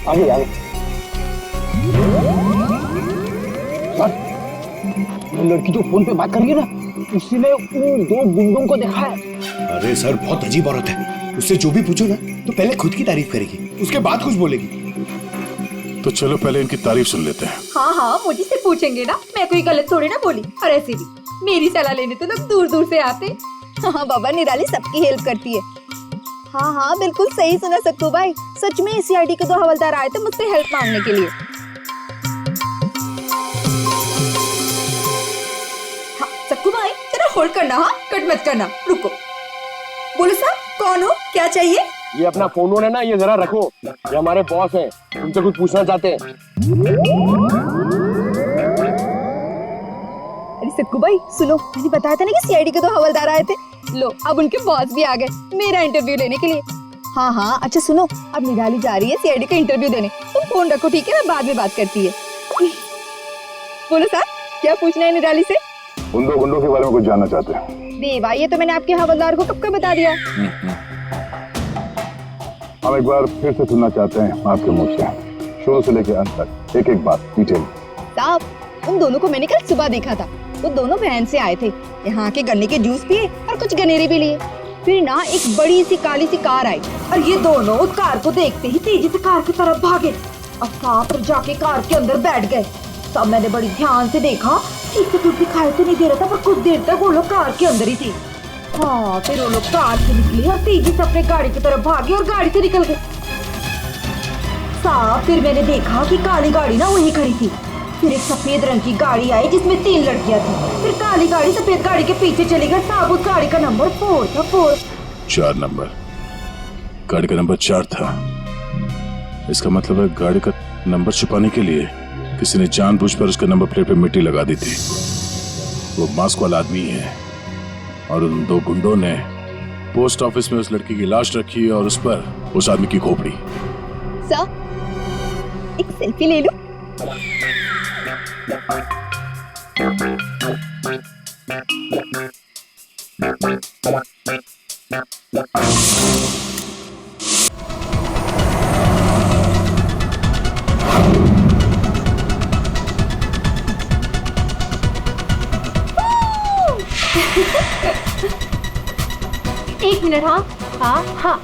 आगे आगे। सर, वो लड़की जो फोन पे बात कर रही है ना, उसने उन दो गुंडों को देखा है। अरे सर, बहुत अजीब औरत है। उससे जो भी पूछो ना तो पहले खुद की तारीफ करेगी, उसके बाद कुछ बोलेगी। तो चलो पहले इनकी तारीफ सुन लेते हैं। हाँ हाँ, मुझे से पूछेंगे ना, मैं कोई गलत थोड़ी ना बोली। और ऐसे भी मेरी सलाह लेने तो लोग दूर दूर से आते। हाँ बाबा, निराली सबकी हेल्प करती है। हाँ हाँ, बिल्कुल सही सुना सक्कू भाई। सच में सीआईडी के 2 हवलदार आए थे मुझसे हेल्प मांगने के लिए। हाँ सक्कू भाई, जरा होल्ड करना, हाँ कट मत करना, रुको। बोलो सर, कौन हो, क्या चाहिए? ये अपना फोन है ना, ये जरा रखो। ये हमारे बॉस हैं, तुमसे कुछ पूछना चाहते हैं। अरे सक्कू भाई सुनो, मैंने बताया था ना कि सीआईडी के 2 हवलदार आए थे। लो, अब उनके बॉस भी आ गए मेरा इंटरव्यू लेने के लिए। हाँ हाँ, अच्छा सुनो, अब निराली जा रही है सीआईडी का इंटरव्यू देने। तुम फोन रखो, ठीक है? मैं बाद में बात करती है। बोलो सर, क्या पूछना है निराली से? उन 2 गुंडों के बारे में कुछ जानना चाहते हैं। देवा, ये तो मैंने आपके हवलदार को कब का बता दिया। हम एक बार फिर से सुनना चाहते हैं आपके मुंह से, शुरू से लेकर अंत तक एक एक बात डिटेल। साहब, उन दोनों को मैंने कल सुबह देखा था। वो दोनों बहन से आए थे, यहाँ के गन्ने के जूस पिए और कुछ गनेरे भी लिए। फिर ना एक बड़ी सी काली सी कार आई और ये दोनों उस कार को देखते ही तेजी से कार की तरफ भागे और सांप जाके कार के अंदर बैठ गए। तब मैंने बड़ी ध्यान से देखा, ठीक से कुछ दिखाई तो नहीं दे रहा था, पर कुछ देर तक वो लोग कार के अंदर ही थे। हाँ, फिर वो लोग कार से निकले और तेजी से अपने गाड़ी की तरफ भागे और गाड़ी से निकल गए। साहब, फिर मैंने देखा कि काली गाड़ी ना वहीं खड़ी थी। फिर एक सफेद रंग की गाड़ी आई जिसमें 3 लड़कियां थी। फिर काली गाड़ी सफेद गाड़ी के पीछे चली गई। साहब, उस गाड़ी का नंबर 4 था। 4 नंबर, गाड़ी का नंबर 4 था। इसका मतलब है गाड़ी का नंबर छुपाने के लिए किसी ने जानबूझकर उसके नंबर प्लेट पे मिट्टी लगा दी थी। वो मास्क वाला आदमी है और उन 2 गुंडों ने पोस्ट ऑफिस में उस लड़की की लाश रखी और उस पर उस आदमी की खोपड़ी। सर, एक सेल्फी ले लो। एक मिनट। हाँ हाँ हाँ,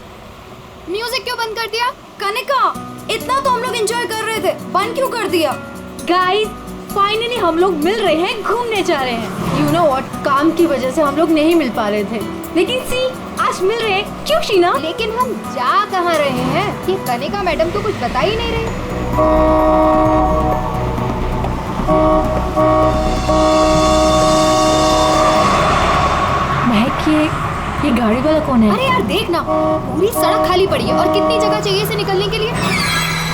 म्यूजिक क्यों बंद कर दिया? कनिका, इतना तो हम लोग एंजॉय कर रहे थे, बंद क्यों कर दिया? गाइस, फाइनली हम लोग मिल रहे हैं, घूमने जा रहे हैं। यू नो व्हाट, काम की वजह से हम लोग नहीं मिल पा रहे थे, लेकिन सी आज मिल रहे हैं। क्यों शीना? लेकिन हम जा कहाँ रहे हैं? ये कनिका मैडम तो कुछ बता ही नहीं रही। महक, ये गाड़ी वाला कौन है? अरे यार देख ना, पूरी सड़क खाली पड़ी है और कितनी जगह चाहिए इसे निकलने के लिए।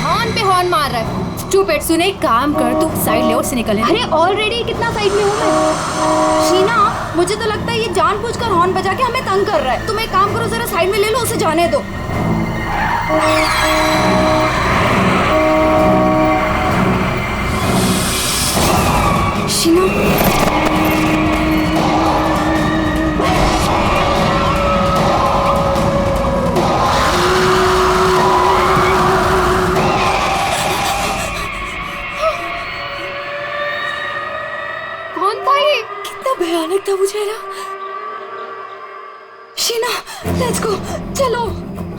हॉर्न पे हॉर्न मार रहा है। स्टूपिड, सुने, एक काम कर, तू साइड लेआउट से निकल। अरे ऑलरेडी कितना साइड में हूँ मैं। शीना, मुझे तो लगता है ये जानबूझकर हॉर्न बजा के हमें तंग कर रहा है। तुम एक काम करो, जरा साइड में ले लो, उसे जाने दो। शीना, भयानक था मुझे ना। शीना, लेट्स गो, चलो,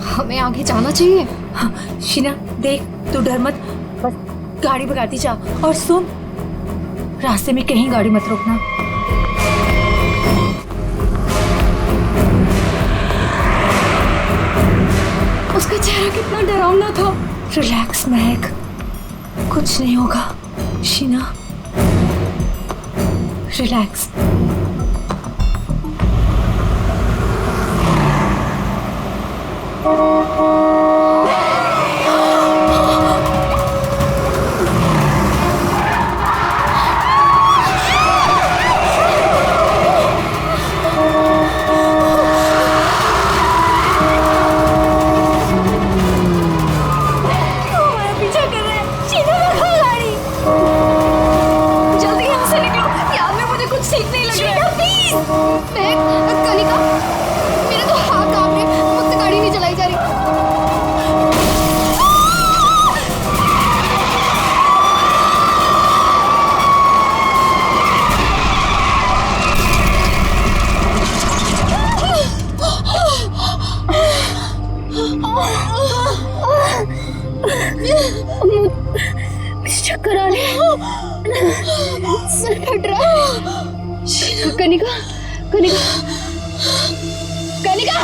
हमें आगे जाना चाहिए। हाँ, शीना देख, तू डर मत, बस गाड़ी भगाती जा। और सुन, रास्ते में कहीं गाड़ी मत रोकना। उसका चेहरा कितना डरावना था। रिलैक्स महक, कुछ नहीं होगा। शीना रिलैक्स। जल्दी यहाँ से निकलो, यार मैं मुझे कुछ सीख नहीं लग रहा। चक्कर आ रहे हैं, सर फट रहा है। कनिका कनिका कनिका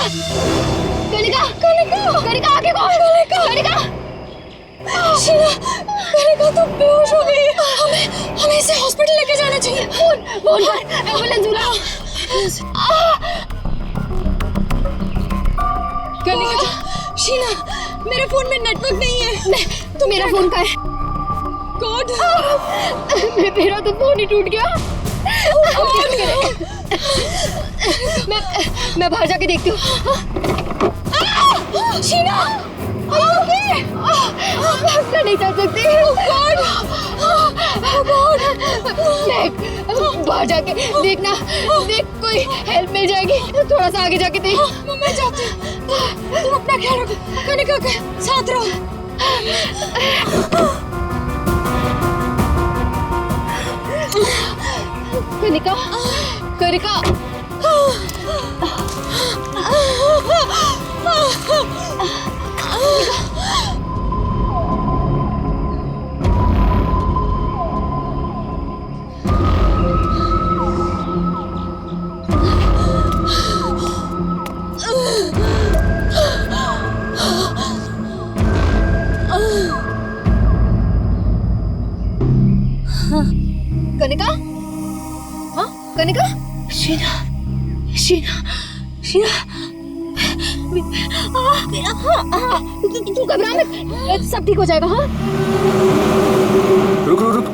कनिका कनिका कनिका आगे कौन? कनिका शीना, कनिका तो बेहोश हो गई है। हमें इसे हॉस्पिटल लेके जाना चाहिए। फोन कर, एम्बुलेंस बुलाओ। कनिका, शीना, मेरे फोन में नेटवर्क नहीं है। तो मेरा फोन का है कौन? मेरा तो फोन ही टूट गया। मैं बाहर जाके देखती हूँ। शीना, मैं नहीं चल सकती। बाहर जाके देखना, देख कोई हेल्प मिल जाएगी। थोड़ा सा आगे जाके देख। मैं जाती हूँ, तुम अपना ख्याल रखो। कनिका के साथ रहो। कनिका, कनिका, कनिका, हाँ कनिका, शीना, शीना, शीना, तू घबरा मत, सब ठीक हो जाएगा। हाँ रुक रुक रुक।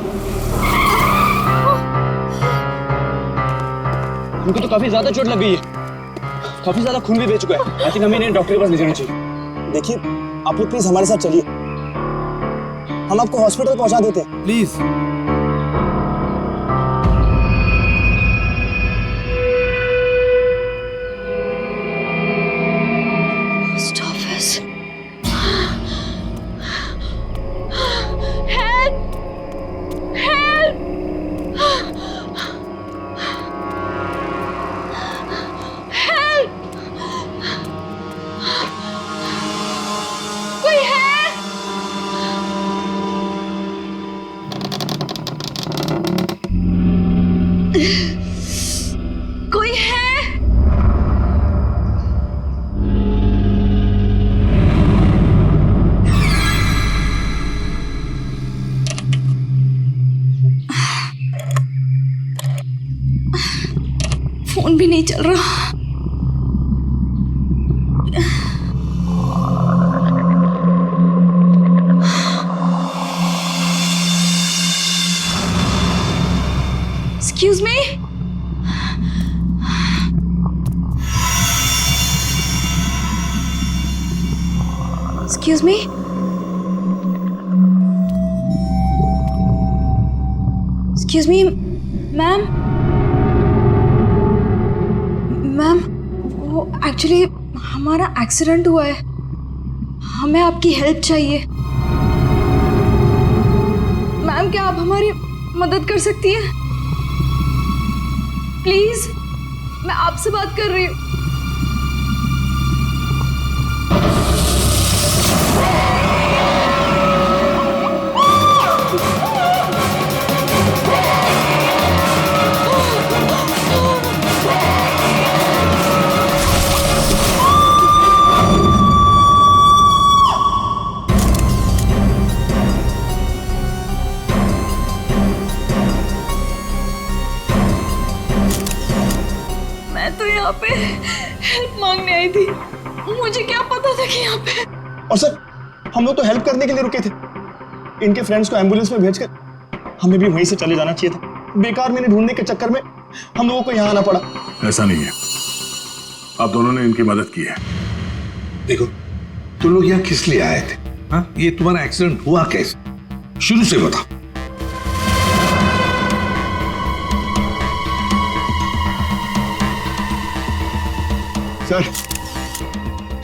उनको तो काफी ज्यादा चोट लग गई है, काफी ज्यादा खून भी बह चुका है। आई थिंक हमें इन्हें डॉक्टर के पास ले जाना चाहिए। देखिए आप लोग प्लीज हमारे साथ चलिए, हम आपको हॉस्पिटल पहुंचा देते हैं प्लीज। फोन भी नहीं चल रहा। Excuse me? Excuse me? Excuse me, ma'am? Ma'am, वो एक्चुअली हमारा एक्सीडेंट हुआ है, हमें आपकी हेल्प चाहिए। मैम, क्या आप हमारी मदद कर सकती हैं? प्लीज, मैं आपसे बात कर रही हूँ। यहाँ पे हेल्प मांगने आई थी, मुझे क्या पता था कि यहाँ पे। और सर, हम लोग तो हेल्प करने के लिए रुके थे, इनके फ्रेंड्स को एम्बुलेंस में भेजकर हमें भी वहीं से चले जाना चाहिए था। बेकार मैंने ढूंढने के चक्कर में हम लोगों को यहाँ आना पड़ा। ऐसा नहीं है, आप दोनों ने इनकी मदद की है। देखो, तुम लोग यहाँ किस लिए आए थे? हाँ, ये तुम्हारा एक्सीडेंट हुआ कैसे? शुरू से बताओ।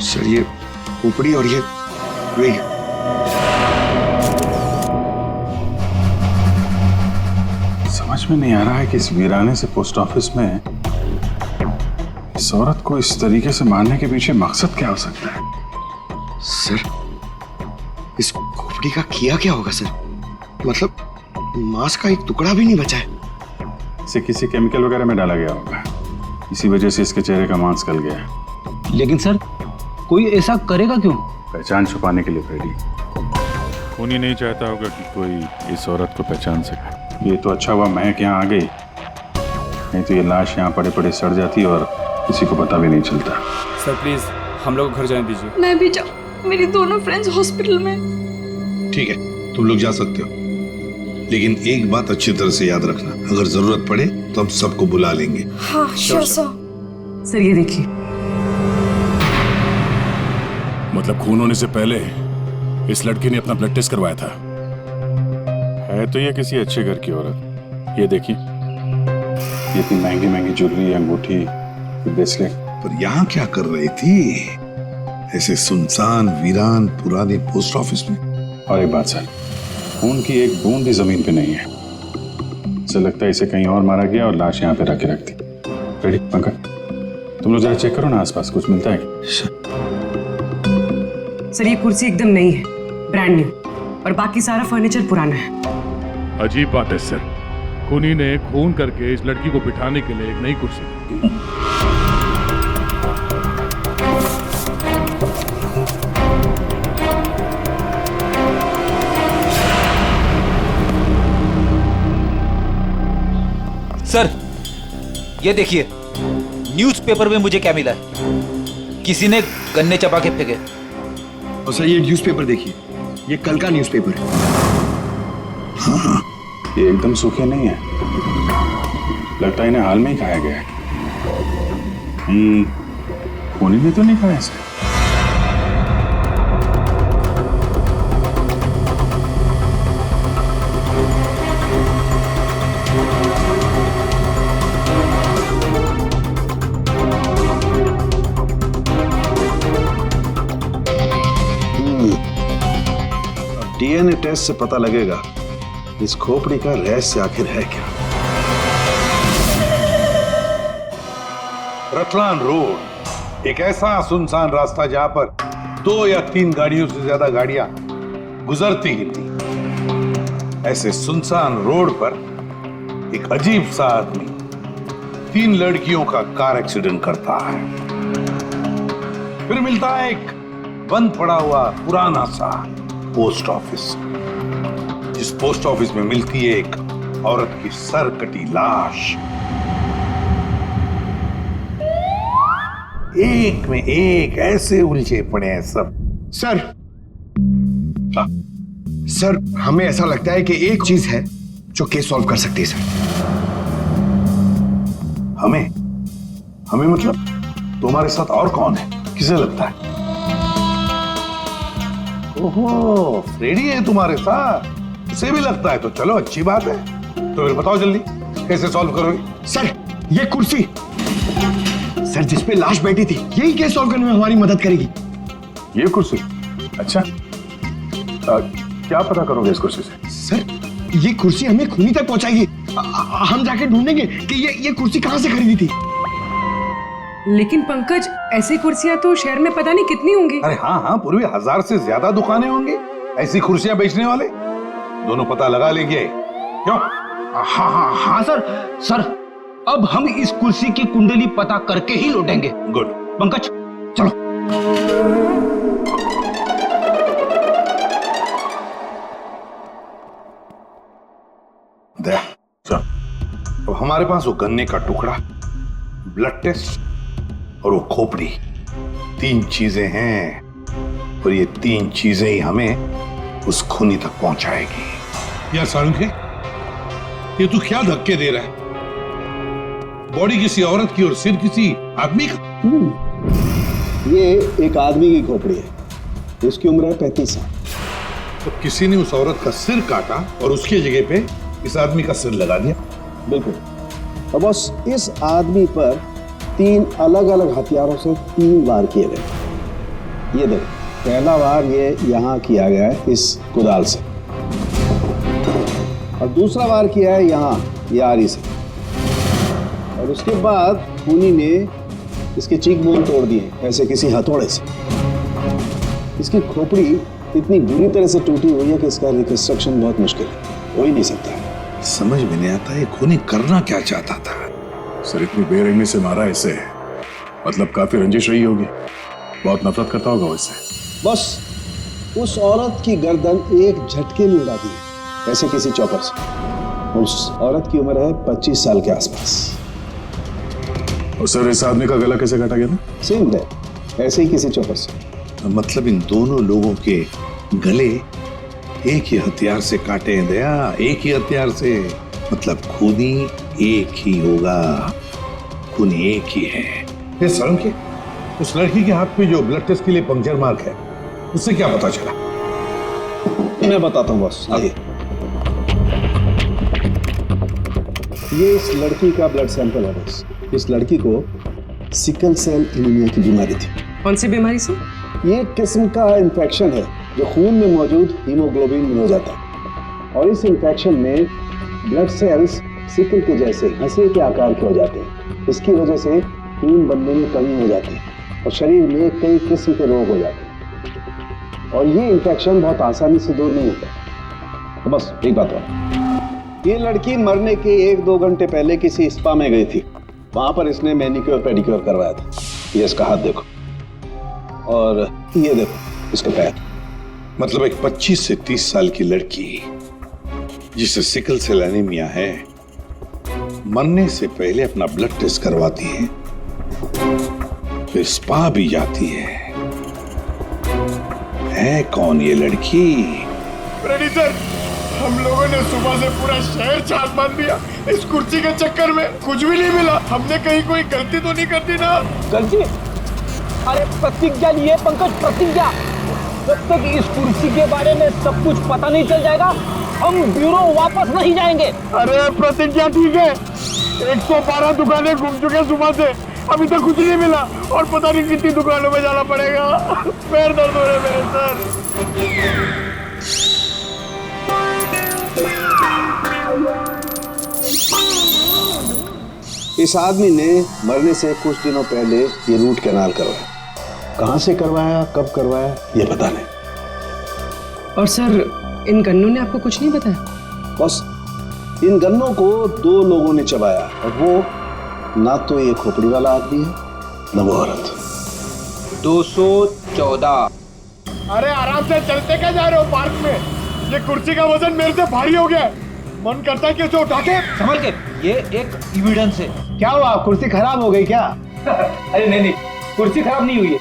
सर ये ऊपरी और ये समझ में नहीं आ रहा है कि इस वीराने से पोस्ट ऑफिस में इस औरत को इस तरीके से मारने के पीछे मकसद क्या हो सकता है? सर, इस खोपड़ी का किया क्या होगा सर? मतलब मांस का एक टुकड़ा भी नहीं बचा है। इसे किसी केमिकल वगैरह में डाला गया होगा, इसी वजह से इसके चेहरे का मांस गल गया। लेकिन सर कोई ऐसा करेगा क्यों? पहचान छुपाने के लिए फ्रेडी। खूनी नहीं चाहता होगा कि कोई इस औरत को पहचान सके। ये तो अच्छा हुआ महक यहाँ आ गई, नहीं तो ये लाश यहाँ पड़े पड़े सड़ जाती और किसी को पता भी नहीं चलता। सर प्लीज हम लोग घर जाने दीजिए। मैं भी जाऊँ, मेरी दोनों फ्रेंड्स हॉस्पिटल में। ठीक है, तुम लोग जा सकते हो, लेकिन एक बात अच्छी तरह से याद रखना, अगर जरूरत पड़े तो हम सबको बुला लेंगे। हाँ श्योर सर। सर ये देखिए, मतलब खून होने से पहले इस लड़की ने अपना ब्लड टेस्ट करवाया था। है तो ये किसी अच्छे घर की औरत। ये देखिए, ये इतनी महंगी महंगी ज्वेलरी, अंगूठी, ब्रेसलेट। पर यहाँ क्या कर रही थी ऐसे सुनसान वीरान पुराने पोस्ट ऑफिस में? और एक बात सर, खून की एक बूंद भी जमीन पे नहीं है। ऐसा लगता है इसे कहीं और मारा गया और लाश यहाँ पे रख के रख दी। रेडी पंकज, तुम लोग जरा चेक करो ना आसपास कुछ मिलता है। सर ये कुर्सी एकदम नई है, ब्रांड न्यू, और बाकी सारा फर्नीचर पुराना है। अजीब बात है सर, खूनी ने खून करके इस लड़की को बिठाने के लिए एक नई कुर्सी दी। सर ये देखिए, न्यूज़पेपर में मुझे क्या मिला है, किसी ने गन्ने चबा के फेंके। और सर ये न्यूज़पेपर देखिए, ये कल का न्यूज़पेपर है। हाँ, ये एकदम सूखे नहीं है, लगता है इन्हें हाल में ही खाया गया है। खूनी ने तो नहीं खाया इसे। डीएनए टेस्ट से पता लगेगा इस खोपड़ी का रहस्य आखिर है क्या। रतलान रोड एक ऐसा सुनसान रास्ता जहां पर 2 या 3 गाड़ियों से ज्यादा गाड़ियां गुजरती ही नहीं। ऐसे सुनसान रोड पर एक अजीब सा आदमी 3 लड़कियों का कार एक्सीडेंट करता है। फिर मिलता है एक बंद पड़ा हुआ पुराना सा पोस्ट ऑफिस, जिस पोस्ट ऑफिस में मिलती है एक औरत की सर कटी लाश। एक में एक ऐसे उलझे पड़े हैं सब। सर हमें ऐसा लगता है कि एक चीज है जो केस सॉल्व कर सकती है सर। हमें मतलब तुम्हारे साथ और कौन है, किसे लगता है? ओहो, फ्रेडी है तुम्हारे साथ, उसे भी लगता है तो चलो अच्छी बात है। तो फिर बताओ जल्दी कैसे सॉल्व करोगे? सर ये कुर्सी सर जिसपे लाश बैठी थी, यही केस सॉल्व करने में हमारी मदद करेगी। ये कुर्सी? अच्छा, क्या पता करोगे इस कुर्सी से? सर ये कुर्सी हमें खूनी तक पहुंचाएगी। हम जाके ढूंढेंगे कि ये कुर्सी कहां से खरीदी थी। लेकिन पंकज, ऐसी कुर्सियां तो शहर में पता नहीं कितनी होंगी। अरे हाँ, पूरी 1000 से ज्यादा दुकानें होंगी ऐसी कुर्सियां बेचने वाले। दोनों पता लगा लेंगे, क्यों? हाँ सर अब हम इस कुर्सी की कुंडली पता करके ही लौटेंगे। गुड। पंकज चलो। दया चल। अब हमारे पास वो गन्ने का टुकड़ा, ब्लड टेस्ट और वो खोपड़ी, 3 चीजें हैं, और ये 3 चीजें ही हमें उस खूनी तक पहुंचाएगी। यार सारुखे, ये तू क्या धक्के दे रहा है? बॉडी किसी औरत की और सिर किसी आदमी का। ये एक आदमी की खोपड़ी है, इसकी उम्र है 35 साल। तो किसी ने उस औरत का सिर काटा और उसकी जगह पे इस आदमी का सिर लगा दिया। बिल्कुल। तो बस इस आदमी पर 3 अलग अलग हथियारों से 3 वार किए गए। ये देखो, पहला वार ये यहाँ किया गया है इस कुदाल से, और दूसरा वार किया है यहाँ ये आरी से, और उसके बाद खूनी ने इसके चीक बोन तोड़ दिए ऐसे किसी हथौड़े से। इसकी खोपड़ी इतनी बुरी तरह से टूटी हुई है कि इसका रिकंस्ट्रक्शन बहुत मुश्किल है, हो ही नहीं सकता है। समझ में नहीं आता ये खूनी करना क्या चाहता था। सर इतनी बेरहमी से मारा इसे, मतलब काफी रंजिश रही होगी, बहुत नफरत करता होगा इससे। बस उस औरत की गर्दन एक झटके में उड़ा दी, ऐसे किसी चौपर से। उस औरत की उम्र है 25 साल के आसपास। और सर इस आदमी का गला कैसे काटा गया था? सेम है, ऐसे ही किसी चौपर से। मतलब इन दोनों लोगों के गले एक ही हथियार से काटे हैं दया, एक ही हथियार से। मतलब खूनी एक ही होगा, खूनी एक ही है। ये सड़न के उस लड़की के हाथ पे जो ब्लड टेस्ट के लिए पंक्चर मार्क है, उससे क्या पता चला? मैं बताता हूँ बॉस। ये इस लड़की का ब्लड सैंपल है बॉस। इस लड़की को सिकल सेल एनीमिया की बीमारी थी। कौन सी बीमारी से? ये एक किस्म का इन्फेक्शन है जो खून में मौजूद हीमोग्लोबिन में हो जाता है, और इस इन्फेक्शन में ब्लड सेल्स सिकल के जैसे हंसी के आकार के हो जाते हैं। इसकी वजह से खून बनने में कमी हो जाती है और शरीर में कई किस्म के रोग हो जाते हैं, और ये इन्फेक्शन बहुत आसानी से दूर नहीं होता। तो बस एक बात और, ये लड़की मरने के 1-2 घंटे पहले किसी स्पा में गई थी। वहां पर इसने मैनिक्योर पेडिक्योर करवाया था। ये इसका हाथ देखो, और ये देखो इसका पैर। मतलब एक 25 से 30 साल की लड़की जिसे सिकल सेल एनीमिया है, मरने से पहले अपना ब्लड टेस्ट करवाती है, फिर स्पा भी जाती है कौन ये लड़की? सर, हम लोगों ने सुबह से पूरा शहर छान मार दिया। इस कुर्सी के चक्कर में कुछ भी नहीं मिला। हमने कहीं कोई गलती तो नहीं कर दी ना? गलती? अरे प्रतिज्ञा लिए पंकज, प्रतिज्ञा। जब तक इस कुर्सी के बारे में सब कुछ पता नहीं चल जाएगा, हम ब्यूरो वापस नहीं जाएंगे। अरे प्रतिज्ञा ठीक है, 112 दुकानें घूम चुके सुबह से, अभी तक कुछ नहीं मिला, और पता नहीं कितनी दुकानों में जाना पड़ेगा। पैर दर्द हो रहे मेरे सर। इस आदमी ने मरने से कुछ दिनों पहले ये रूट कैनाल करवाया। कहां से करवाया, कब करवाया, ये पता नहीं। और सर इन गन्नों ने आपको कुछ नहीं बताया? बस इन गन्नों को 2 लोगों ने चबाया, और वो ना तो ये खोपड़ी वाला आदमी है, ना वो औरत। 214। अरे आराम से चलते क्या जा रहे हो पार्क में? ये कुर्सी का वजन मेरे से भारी हो गया, मन करता है कि उसे उठा के संभल के। ये एक एविडेंस है। क्या हुआ, कुर्सी खराब हो गई क्या? अरे नहीं, कुर्सी खराब नहीं हुई है।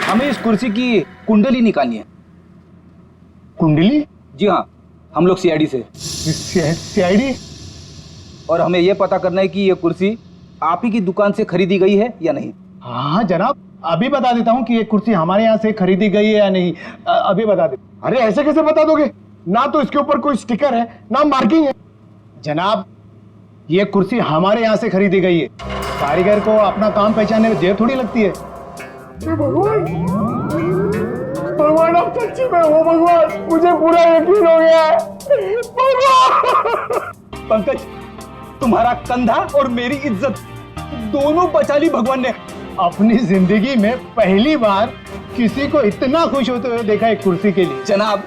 हमें इस कुर्सी की कुंडली निकालनी है। कुंडली? जी हाँ, हम लोग सीआईडी से। सीआईडी? और हमें यह पता करना है कि ये कुर्सी आप ही की दुकान से खरीदी गई है या नहीं। हाँ जनाब, अभी बता देता हूँ कि ये कुर्सी हमारे यहाँ से खरीदी गई है या नहीं। अभी बता दे। अरे ऐसे कैसे बता दोगे? ना तो इसके ऊपर कोई स्टिकर है, ना मार्किंग है। जनाब, ये कुर्सी हमारे यहाँ से खरीदी गई है। कारीगर को अपना काम पहचानने में देर थोड़ी लगती है। भगवान, भगवान आप सच्ची में हो भगवान, मुझे पूरा यकीन हो गया है। पंकज, तुम्हारा कंधा और मेरी इज्जत दोनों बचा ली भगवान ने। अपनी जिंदगी में पहली बार किसी को इतना खुश होते हुए देखा एक कुर्सी के लिए। जनाब,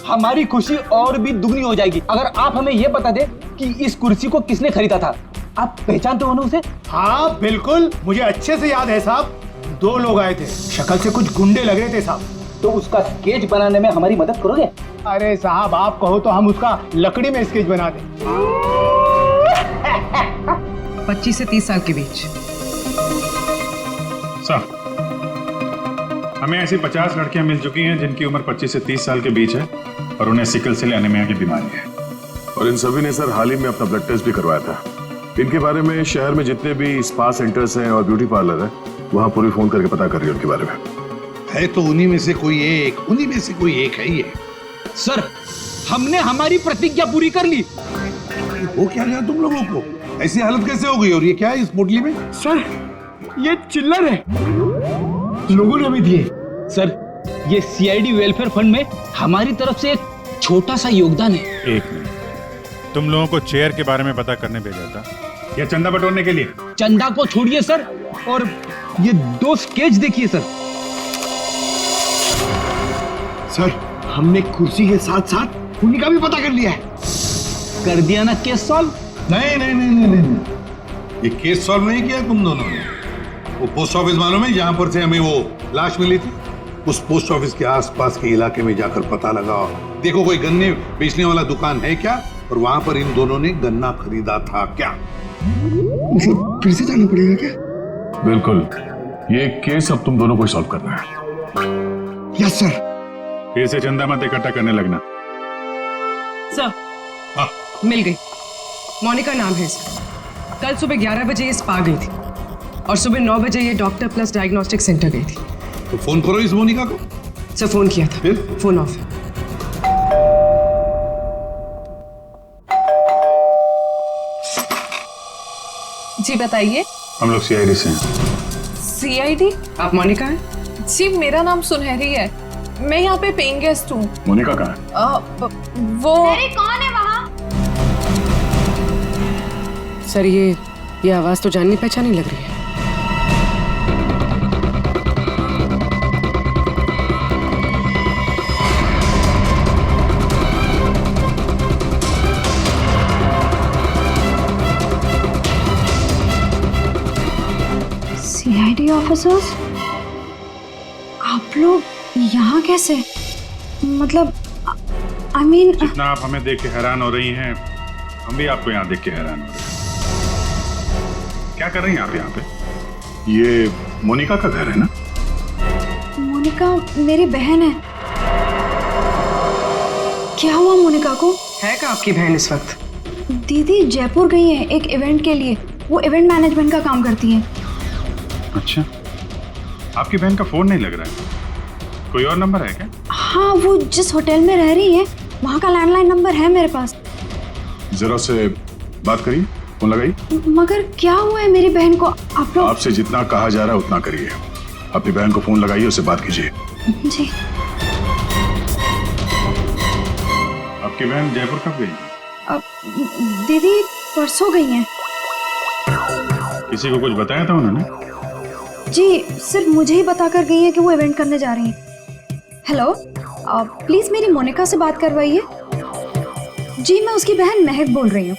हमारी खुशी और भी दुगनी हो जाएगी अगर आप हमें यह बता दे कि इस कुर्सी को किसने खरीदा था। आप पहचानते हो ना उसे? हाँ बिल्कुल, मुझे अच्छे से याद है साहब। 2 लोग आए थे, शक्ल से कुछ गुंडे लग रहे थे साहब। तो उसका स्केच बनाने में हमारी मदद करोगे? अरे साहब, आप कहो तो हम उसका लकड़ी में स्केच बना दें। 25 से 30 साल के बीच। सर, हमें ऐसी 50 लड़कियां मिल चुकी हैं जिनकी उम्र 25 से 30 साल के बीच है और उन्हें सिकल सेल एनीमिया की बीमारी है। और इन सभी ने सर हाल ही में अपना ब्लड टेस्ट भी करवाया था। इनके बारे में शहर में जितने भी स्पा सेंटर्स हैं और ब्यूटी पार्लर है, वहाँ पूरी फोन करके पता कर रही है उनके बारे में। है तो उन्हीं में से कोई एक है ये। सर, हमने हमारी प्रतिज्ञा पूरी कर ली। वो क्या गया तुम लोगों को? ऐसी हालत कैसे हो गई? और ये क्या है इस पोटली में? सर, ये चिल्लर है, लोगों ने भी दिए। सर, ये सीआईडी वेलफेयर फंड में हमारी तरफ से एक छोटा सा योगदान है। एक मिनट, तुम लोगों को चेयर के बारे में पता करने भेजा था या चंदा बटोरने के लिए? चंदा को छोड़िए सर, और ये 2 स्केच देखिए सर। सर, हमने कुर्सी के साथ साथ उन्हीं का भी पता कर लिया है। कर दिया ना केस सॉल्व। नहीं नहीं नहीं नहीं नहीं, ये केस सॉल्व नहीं किया तुम दोनों ने। वो पोस्ट ऑफिस मालूम है जहां पर से हमें वो लाश मिली थी, उस पोस्ट ऑफिस के आसपास के इलाके में जाकर पता लगाओ, देखो कोई गन्ने बेचने वाला दुकान है क्या, और वहां पर इन दोनों ने गन्ना खरीदा था क्या। मतलब फिर से जाना पड़ेगा क्या? बिल्कुल, ये केस अब तुम दोनों को सॉल्व करना है। Yes sir. फिर से चंदा मत इकट्ठा करने लगना। सर, मिल गई। मोनिका नाम है इसका। कल सुबह 11 बजे ये स्पा गई थी और सुबह 9 बजे ये डॉक्टर प्लस डायग्नोस्टिक सेंटर गई थी। तो फोन करो इस मोनिका को। सर फोन किया था, फिर? फोन ऑफ है। जी बताइए। हम लोग सीआईडी से हैं। सीआईडी? आप मोनिका हैं? जी मेरा नाम सुनहरी है, मैं यहाँ पे पेइंग गेस्ट हूँ। मोनिका कहाँ है? वो कौन है वहाँ? सर ये आवाज तो जाननी पहचानी लग रही है। सीआईडी ऑफिसर्स, आप लोग यहाँ कैसे? मतलब आई मीन जितना आप हमें देख के हैरान हो रही हैं, हम भी आपको यहाँ देख के हैरान हो रहे हैं। क्या कर रही हैं आप यहाँ पे? ये मोनिका का घर है ना? मोनिका मेरी बहन है। क्या हुआ मोनिका को? है क्या आपकी बहन इस वक्त? दीदी जयपुर गई है एक इवेंट के लिए, वो इवेंट मैनेजमेंट का काम करती है। अच्छा, आपकी बहन का फोन नहीं लग रहा है, कोई और नंबर है क्या? हाँ, वो जिस होटल में रह रही है वहाँ का लैंडलाइन नंबर है मेरे पास। जरा से बात करिए, फोन लगाइए। मगर क्या हुआ है मेरी बहन को? आप लोग आपसे जितना कहा जा रहा है उतना करिए। अपनी बहन को फोन लगाइए, उससे बात कीजिए। जी। आपकी बहन जयपुर कब गई? दीदी परसों गई हैं। किसी को कुछ बताया था उन्होंने? जी सिर्फ मुझे ही बताकर गई है कि वो इवेंट करने जा रही हैं। हेलो, प्लीज मेरी मोनिका से बात करवाइए। जी मैं उसकी बहन महक बोल रही हूँ।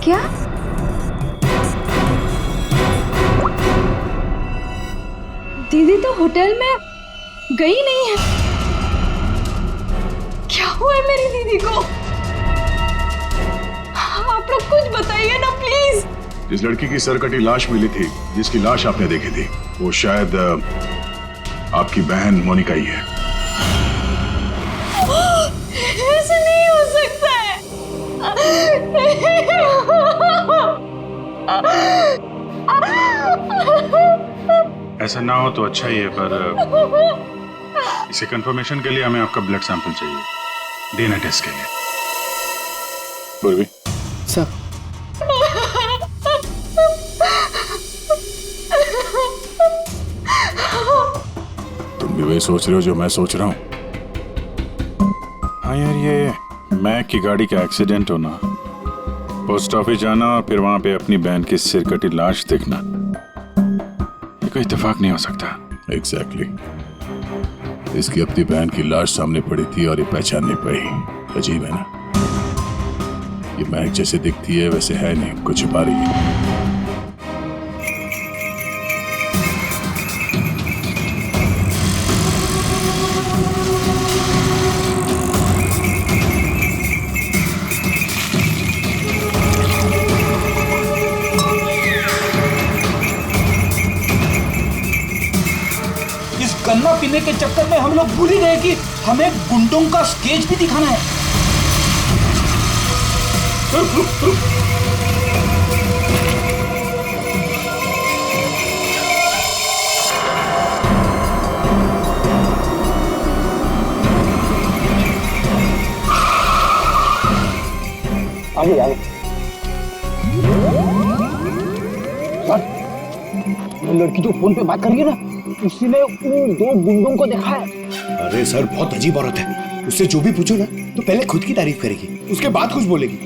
क्या? दीदी तो होटल में गई नहीं है। क्या हुआ है मेरी दीदी को? आप लोग कुछ बताइए ना प्लीज। जिस लड़की की सरकटी लाश मिली थी, जिसकी लाश आपने देखी थी, वो शायद आपकी बहन मोनिका ही है। ऐसा नहीं हो सकता है। ऐसा ना हो तो अच्छा ही है, पर इसे कंफर्मेशन के लिए हमें आपका ब्लड सैंपल चाहिए डीएनए टेस्ट के लिए। पूर्वी, सर तुम भी वही सोच रहे हो जो मैं सोच रहा हूँ? हाँ यार, ये मैक की गाड़ी का एक्सीडेंट होना, पोस्ट ऑफिस जाना और फिर वहां पे अपनी बहन की सिरकटी लाश देखना, ये कोई इत्तेफाक नहीं हो सकता। एग्जैक्टली। इसकी अपनी बहन की लाश सामने पड़ी थी और ये पहचान नहीं पाई। अजीब है ना? ये महक जैसे दिखती है वैसे है नहीं, कुछ छुपा रही है। गन्ना पीने के चक्कर में हम लोग भूल ही गए कि हमें गुंडों का स्केच भी दिखाना है। आगे आगे। सर, वो लड़की जो फोन पे बात कर रही है ना, उसी ने उन दो गुंडों को देखा है। अरे सर, बहुत अजीब औरत है। उससे जो भी पूछो ना तो पहले खुद की तारीफ करेगी, उसके बाद कुछ बोलेगी।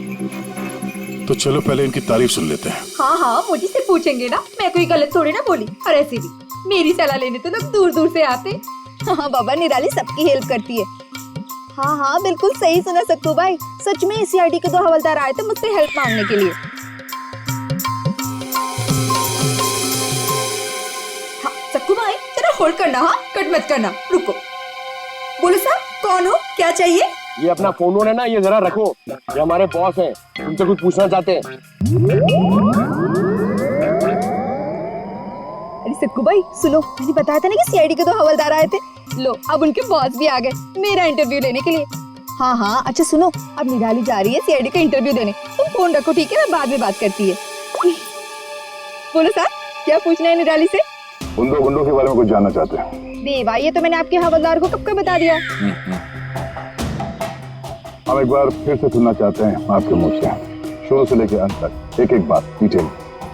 तो चलो पहले इनकी तारीफ सुन लेते हैं। हाँ हाँ, मुझे से पूछेंगे ना, मैं कोई गलत थोड़ी ना बोली। और ऐसे भी मेरी सलाह लेने तो लोग दूर दूर से आते। हाँ बाबा, निराली सबकी हेल्प करती है। हाँ हाँ बिल्कुल सही सुना सक्कू भाई, सच में सीआईडी के 2 हवलदार आए थे मुझसे हेल्प मांगने के लिए। हाँ सक्कू भाई तेरा होल्ड करना, हाँ कट मत करना, रुको। बोलो साहब, कौन हो, क्या चाहिए? ये अपना फोन है ना, ये जरा रखो, ये हमारे बॉस हैं, तुमसे कुछ पूछना चाहते हैं। अरे सक्कू भाई सुनो, मैंने बताया था ना कि सीआईडी के 2 हवलदार आए थे। लो अब उनके बॉस भी आ गए मेरा इंटरव्यू लेने के लिए। हाँ हाँ अच्छा सुनो, अब निराली जा रही है सीआईडी का इंटरव्यू देने, तुम फोन रखो ठीक है, मैं बाद में बात करती है। बोलो साहब, क्या पूछना है निराली से? उन 2 गुंडों के बारे में कुछ जानना चाहते हैं। देवा, ये तो मैंने आपके हवलदार को कब का बता दिया। हम एक बार फिर से सुनना चाहते हैं आपके मुंह से, शुरू से लेकर अंत तक एक एक बात डिटेल।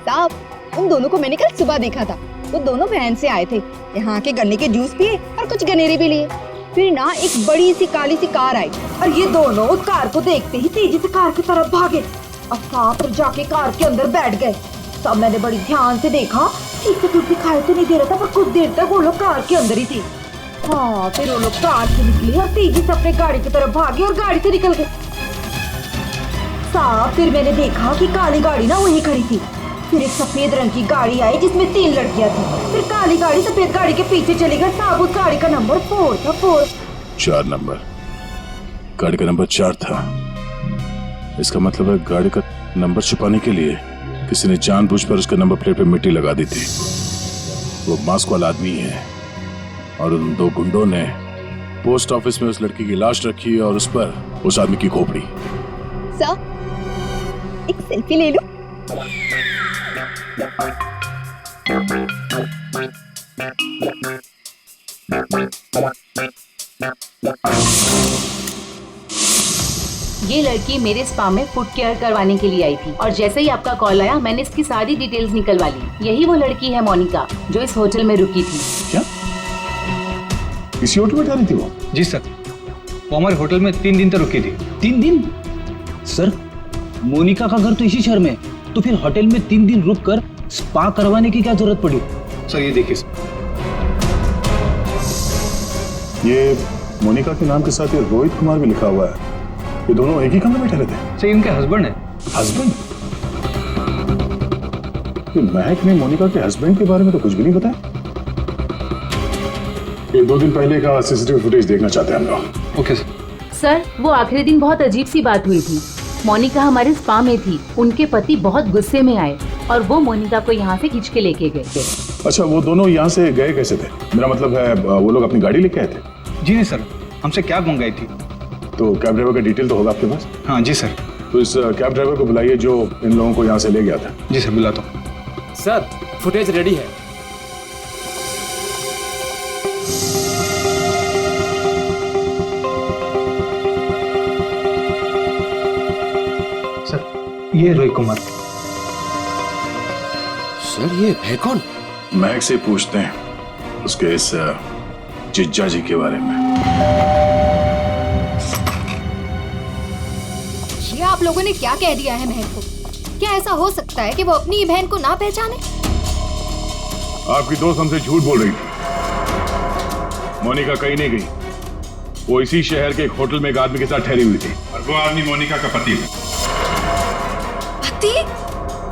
साहब उन दोनों को मैंने कल सुबह देखा था, वो दोनों वैन से आए थे, यहाँ के गन्ने के जूस पिए और कुछ गनेरे भी लिए। फिर ना एक बड़ी सी काली सी कार आई और ये दोनों उस कार को देखते ही तेजी से कार की तरफ भागे और सांप जाके कार के अंदर बैठ गए। तब मैंने बड़ी ध्यान से देखा, ठीक से कुछ दिखाई तो नहीं दे रहा था, पर कुछ देर तक वो लोग कार के अंदर ही थे। हाँ फिर वो लोग कार से निकले और तेजी से अपने गाड़ी की तरफ भागे और गाड़ी से निकल गए। साहब फिर मैंने देखा कि काली गाड़ी ना वहीं खड़ी थी, फिर एक सफेद रंग की गाड़ी आई जिसमें 3 लड़कियां थी, फिर काली गाड़ी सफेद गाड़ी के पीछे चली गई। साहब उस गाड़ी का नंबर 4 था, 4 नंबर, गाड़ी का नंबर 4 था। इसका मतलब है गाड़ी का नंबर छुपाने के लिए किसी ने जानबूझकर उसके नंबर प्लेट पे मिट्टी लगा दी थी। वो मास्क वाला आदमी है और उन 2 गुंडों ने पोस्ट ऑफिस में उस लड़की की लाश रखी और उस पर उस आदमी की खोपड़ी। सर एक सेल्फी ले लो। ये लड़की मेरे स्पा में फुट केयर करवाने के लिए आई थी और जैसे ही आपका कॉल आया मैंने इसकी सारी डिटेल्स निकलवा ली। यही वो लड़की है मोनिका जो इस होटल में रुकी थी। क्या इसी होटल में जा रही थी वो? जी सर, वो हमारे होटल में 3 दिन तक रुकी थी। 3 दिन? सर मोनिका का घर तो इसी शहर में, तो फिर होटल में 3 दिन रुककर स्पा करवाने की क्या जरूरत पड़ी? सर ये देखिए, ये मोनिका के नाम के साथ ये रोहित कुमार भी लिखा हुआ है। ये दोनों एक ही कमरे में ठहरे थे? सर इनके हस्बैंड है। हस्बैंड? ये महक ने मोनिका के हस्बैंड के बारे में तो कुछ भी नहीं बताया। ये 2 दिन पहले का सीसीटीवी फुटेज देखना चाहते हैं हम लोग। Okay sir. सर वो आखिरी दिन बहुत अजीब सी बात हुई थी। मोनिका हमारे स्पा में थी, उनके पति बहुत गुस्से में आए और वो मोनिका को यहाँ से खींच के लेके गए थे। अच्छा, वो दोनों यहाँ से गए कैसे थे? मेरा मतलब है वो लोग अपनी गाड़ी लेके आए थे? जी नहीं सर, हमसे कैब मंगाई थी। तो कैब ड्राइवर का डिटेल तो होगा आपके पास? हाँ जी सर। तो इस कैब ड्राइवर को बुलाइए जो इन लोगों को यहाँ से ले गया था। जी सर, बुलाता हूँ। सर फुटेज रेडी है। सर ये रोहित कुमार। सर ये है कौन? महक से पूछते हैं उसके इस जिज्जा जी के बारे में। ये आप लोगों ने क्या कह दिया है महक को? क्या ऐसा हो सकता है कि वो अपनी बहन को ना पहचाने? आपकी दोस्त हमसे झूठ बोल रही थी। मोनिका कहीं नहीं गई, वो इसी शहर के एक होटल में एक आदमी के साथ ठहरी हुई थी और वो आदमी मोनिका का पति है। पति?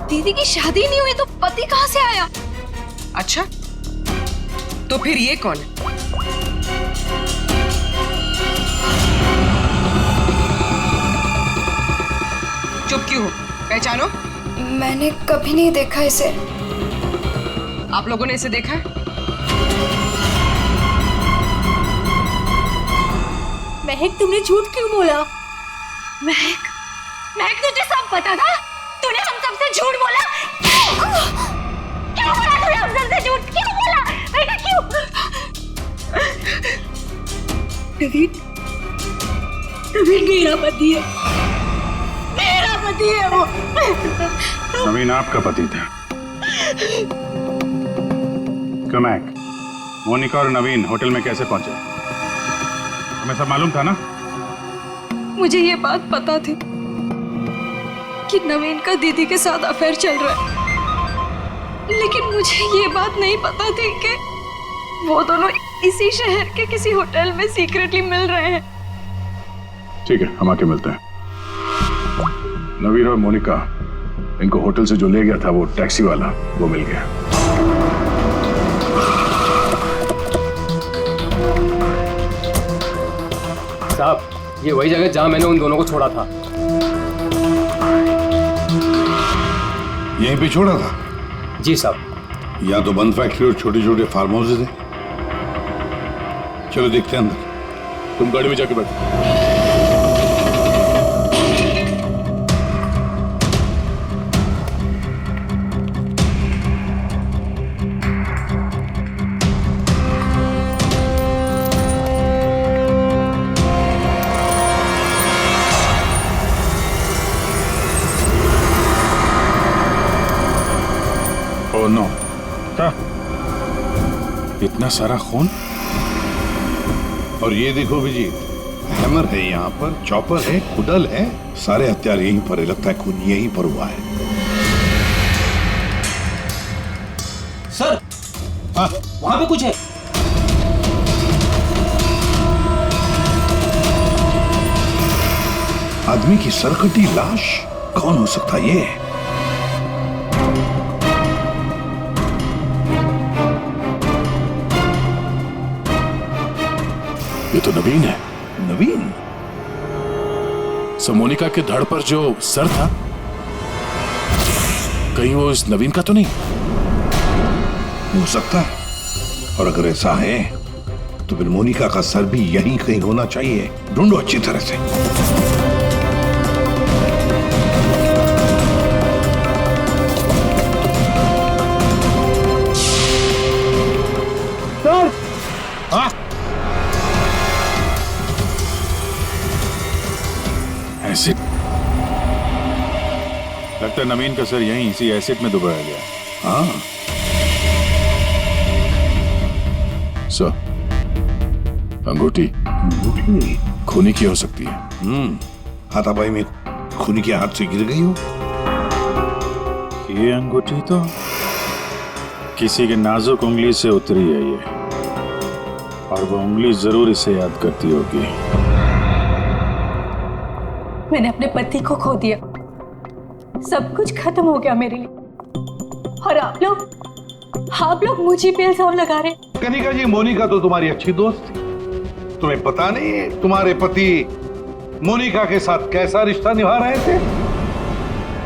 दीदी की शादी नहीं हुई तो पति कहाँ से आया? अच्छा तो फिर ये कौन है? चुप क्यों हो? पहचानो। मैंने कभी नहीं देखा इसे। आप लोगों ने इसे देखा है? महक तुमने झूठ क्यों बोला? महक, महक तुझे सब पता था? तूने हम सबसे झूठ बोला? क्यों बोला तूने हम सबसे झूठ? क्यों बोला? महक क्यों? नवीन, नवीन मेरा पति है, मेरा पति है वो। नवीन आपका पति था? क्यों महक, मोनिका और नवीन होटल में कैसे पहुंचे? हमें सब मालूम था ना? मुझे ये बात पता थी कि नवीन का दीदी के साथ अफेयर चल रहा है, लेकिन मुझे ये बात नहीं पता थी कि वो दोनों इसी शहर के किसी होटल में सीक्रेटली मिल रहे हैं। ठीक है, हम आके मिलते हैं। नवीन और मोनिका, इनको होटल से जो ले गया था वो टैक्सी वाला, वो मिल गया। साहब, ये वही जगह जहां मैंने उन दोनों को छोड़ा था। यहीं पे छोड़ा था? जी साहब। या तो बंद फैक्ट्री और छोटे छोटे फार्म हाउसेज हैं। चलो देखते हैं अंदर। तुम गाड़ी में जाके बैठो। ओह नो, क्या? इतना सारा खून? और ये देखो विजय, हैमर है यहाँ पर, चॉपर है, कुडल है, सारे हथियार यहीं पर है। लगता है खून यहीं पर हुआ है। सर, हाँ? वहां पे कुछ है। आदमी की सरकटी लाश? कौन हो सकता है ये? ये तो नवीन है। नवीन? मोनिका के धड़ पर जो सर था, कहीं वो इस नवीन का तो नहीं? हो सकता है। और अगर ऐसा है तो फिर मोनिका का सर भी यहीं कहीं होना चाहिए। ढूंढो अच्छी तरह से। सर, हाँ? एसिड। लगता है नवीन का सर यहीं इसी एसिड में डुबाया गया। हाँ। सर, अंगूठी खूनी की हो सकती है। हाथापाई में खूनी के हाथ से गिर गई हो। ये अंगूठी तो किसी के नाजुक उंगली से उतरी है ये, और वो उंगली जरूर इसे याद करती होगी। मैंने अपने पति को खो दिया, सब कुछ खत्म हो गया मेरे लिए, और आप लोग मुझे पे इल्जाम लगा रहे। कनिका जी, मोनिका तो तुम्हारी अच्छी दोस्त थी। तुम्हें पता नहीं है तुम्हारे पति मोनिका के साथ कैसा रिश्ता निभा रहे थे?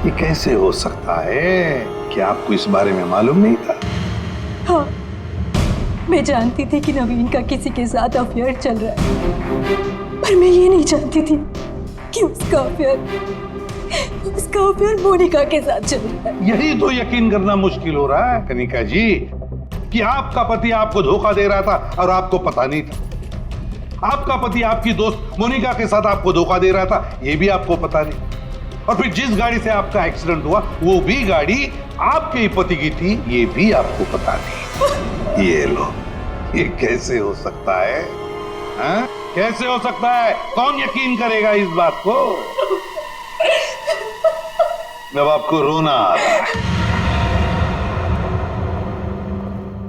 ये कैसे हो सकता है? क्या आपको इस बारे में मालूम नहीं था? हाँ, मैं जानती थी कि नवीन का किसी के साथ अफेयर चल रहा है, पर मैं ये नहीं जानती थी कि उसका अफेयर मोनिका के साथ चल रहा है। यही तो यकीन करना मुश्किल हो रहा है कनिका जी, कि आपका पति आपको धोखा दे रहा था और आपको पता नहीं था। आपका पति आपकी दोस्त मोनिका के साथ आपको धोखा दे रहा था, ये भी आपको पता नहीं। और फिर जिस गाड़ी से आपका एक्सीडेंट हुआ वो भी गाड़ी आपके ही पति की थी, ये भी आपको पता नहीं। ये लो, ये कैसे हो सकता है? हाँ? कैसे हो सकता है? कौन यकीन करेगा इस बात को? जब आपको रोना आ रहा है।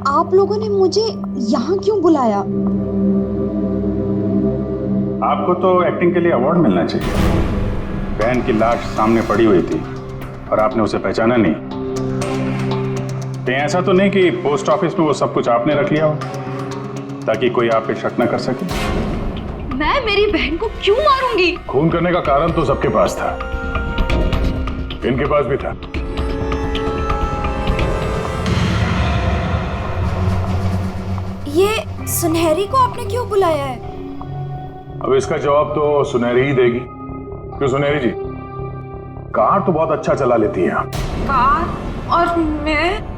आप लोगों ने मुझे यहाँ क्यों बुलाया? आपको तो एक्टिंग के लिए अवार्ड मिलना चाहिए। बहन की लाश सामने पड़ी हुई थी और आपने उसे पहचाना नहीं। कहीं ऐसा तो नहीं कि पोस्ट ऑफिस में वो सब कुछ आपने रख लिया हो ताकि कोई आप पे शक न कर सके? मैं मेरी बहन को क्यों मारूंगी? खून करने का कारण तो सबके पास था, इनके पास भी था। ये सुनहरी को आपने क्यों बुलाया है? अब इसका जवाब तो सुनहरी ही देगी। क्यों सुनहरी जी, कार तो बहुत अच्छा चला लेती है। कार? और मैं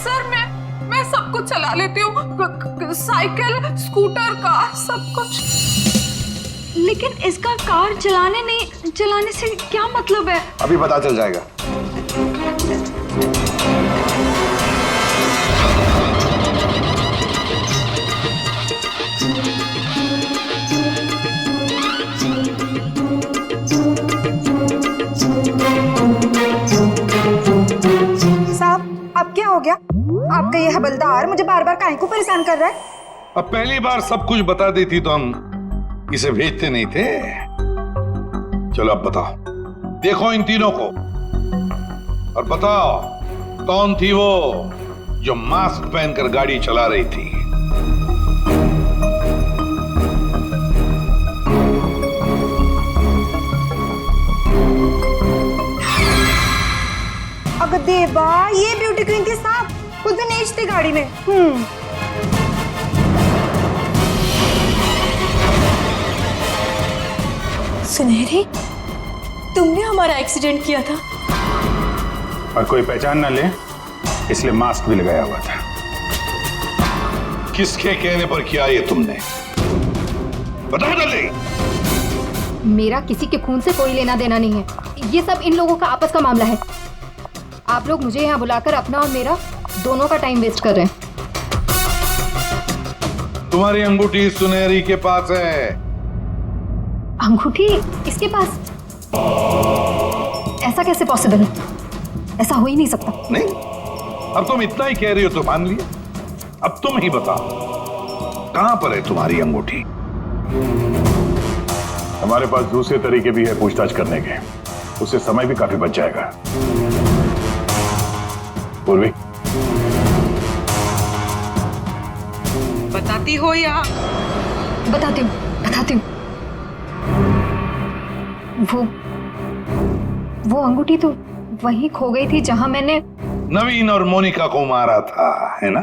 सर, मैं सब कुछ चला लेती हूँ, साइकिल, स्कूटर, कार, सब कुछ। लेकिन इसका कार चलाने से क्या मतलब है? अभी पता चल जाएगा। आपका ये हवलदार मुझे बार बार काहे को परेशान कर रहा है? अब पहली बार सब कुछ बता देती तो हम इसे भेजते नहीं थे। चलो अब बताओ, देखो इन तीनों को और बताओ कौन थी वो जो मास्क पहनकर गाड़ी चला रही थी। अगर देवा, ये ब्यूटी क्वीन के साथ उस दिन एज थी गाड़ी में। सुनहरी, तुमने हमारा एक्सीडेंट किया था। और कोई पहचान ना ले इसलिए मास्क भी लगाया हुआ था। किसके कहने पर किया ये तुमने? बताओ जल्दी। मेरा किसी के खून से कोई लेना देना नहीं है, ये सब इन लोगों का आपस का मामला है। आप लोग मुझे यहाँ बुलाकर अपना और मेरा दोनों का टाइम वेस्ट कर रहे हैं। तुम्हारी अंगूठी सुनहरी के पास है। अंगूठी इसके पास? ऐसा कैसे पॉसिबल है? ऐसा हो ही नहीं सकता। नहीं, अब तुम इतना ही कह रही हो तो मान लिया। अब तुम ही बताओ कहां पर है तुम्हारी अंगूठी? हमारे पास दूसरे तरीके भी है पूछताछ करने के, उससे समय भी काफी बच जाएगा। पूर्वी, बताती हो या? बताती हूँ। वो अंगूठी तो वहीं खो गई थी जहां मैंने नवीन और मोनिका को मारा था, है ना?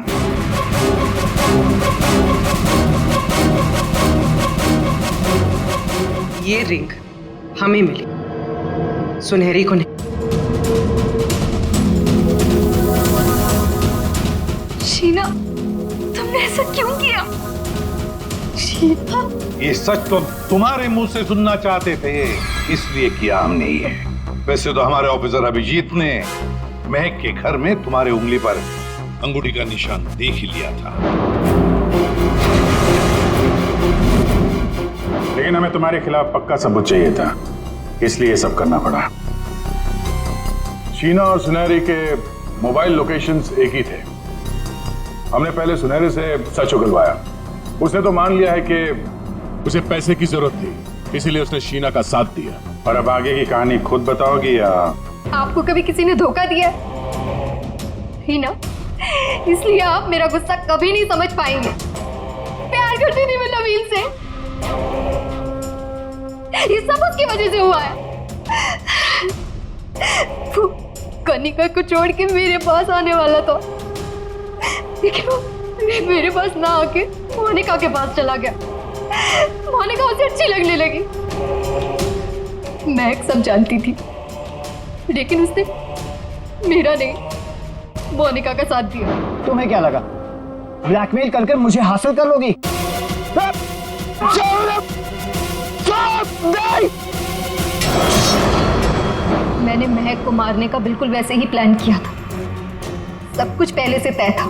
ये रिंग हमें मिली, सुनहरी को नहीं। शीना, तुमने ऐसा क्यों किया? शीना, ये सच तो तुम्हारे मुंह से सुनना चाहते थे, इसलिए किया हमने ये। वैसे तो हमारे ऑफिसर अभिजीत ने महक के घर में तुम्हारे उंगली पर अंगूठी का निशान देख ही लिया था। लेकिन हमें तुम्हारे खिलाफ पक्का सबूत चाहिए था, इसलिए ये सब करना पड़ा। शीना और सुनहरी के मोबाइल लोकेशंस एक ही थे। हमने पहले सुनहरी से सच उगलवाया। उसने तो मान लिया है कि उसे पैसे की जरूरत थी, इसीलिए उसने शीना का साथ दिया। और अब आगे की कहानी खुद बताओगी या? आपको कभी किसी ने धोखा दिया ही ना, इसलिए आप मेरा गुस्सा कभी नहीं समझ पाएंगे। प्यार करती थी मैं नवीन से, ये सब उसकी वजह से हुआ है। वो कनिका को छोड़ के मेरे पास आने वाला था, लेकिन वो मेरे पास ना आके मोनिका के पास चला गया। मोनिका उसे अच्छी लगने लगी। मैं सब जानती थी, लेकिन उसने मेरा नहीं, मोनिका का साथ दिया। तुम्हें क्या लगा ब्लैकमेल करके मुझे हासिल कर लोगी? मैंने महक को मारने का बिल्कुल वैसे ही प्लान किया था। सब कुछ पहले से तय था।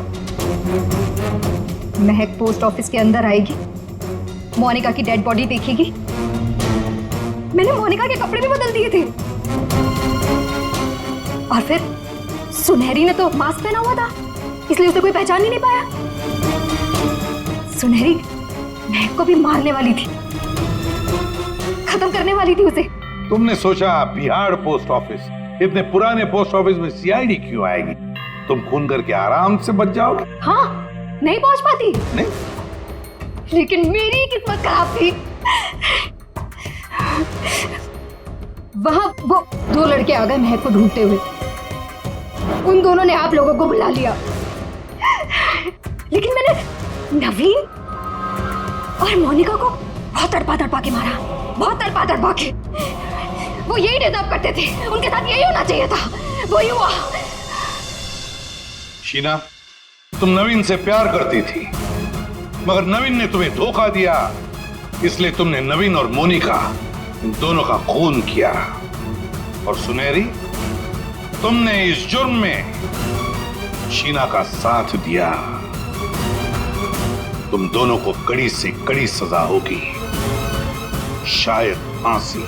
महक पोस्ट ऑफिस के अंदर आएगी, मोनिका की डेड बॉडी देखेगी। मैंने मोनिका के कपड़े भी बदल दिए थे, और फिर सुनहरी ने तो मास्क पहना हुआ था, इसलिए उसे कोई पहचान ही नहीं पाया। सुनहरी महक को भी मारने वाली थी, खत्म करने वाली थी उसे। तुमने सोचा बिहार पोस्ट ऑफिस, इतने पुराने पोस्ट ऑफिस में सीआईडी क्यों आएगी? तुम खून करके आराम से बच जाओगे। हाँ, नहीं पहुंच पाती। नहीं, लेकिन मेरी किस्मत खराब थी। वहां वो दो लड़के आ गए महक को ढूंढते हुए। उन दोनों ने आप लोगों को बुला लिया, लेकिन मैंने नवीन और मोनिका को बहुत तड़पा के मारा, बहुत तड़पा के। वो यही डिजर्व करते थे, उनके साथ यही होना चाहिए था, वही हुआ। शीना, तुम नवीन से प्यार करती थी, मगर नवीन ने तुम्हें धोखा दिया, इसलिए तुमने नवीन और मोनिका इन दोनों का खून किया। और सुनहरी, तुमने इस जुर्म में शीना का साथ दिया। तुम दोनों को कड़ी से कड़ी सजा होगी, शायद फांसी।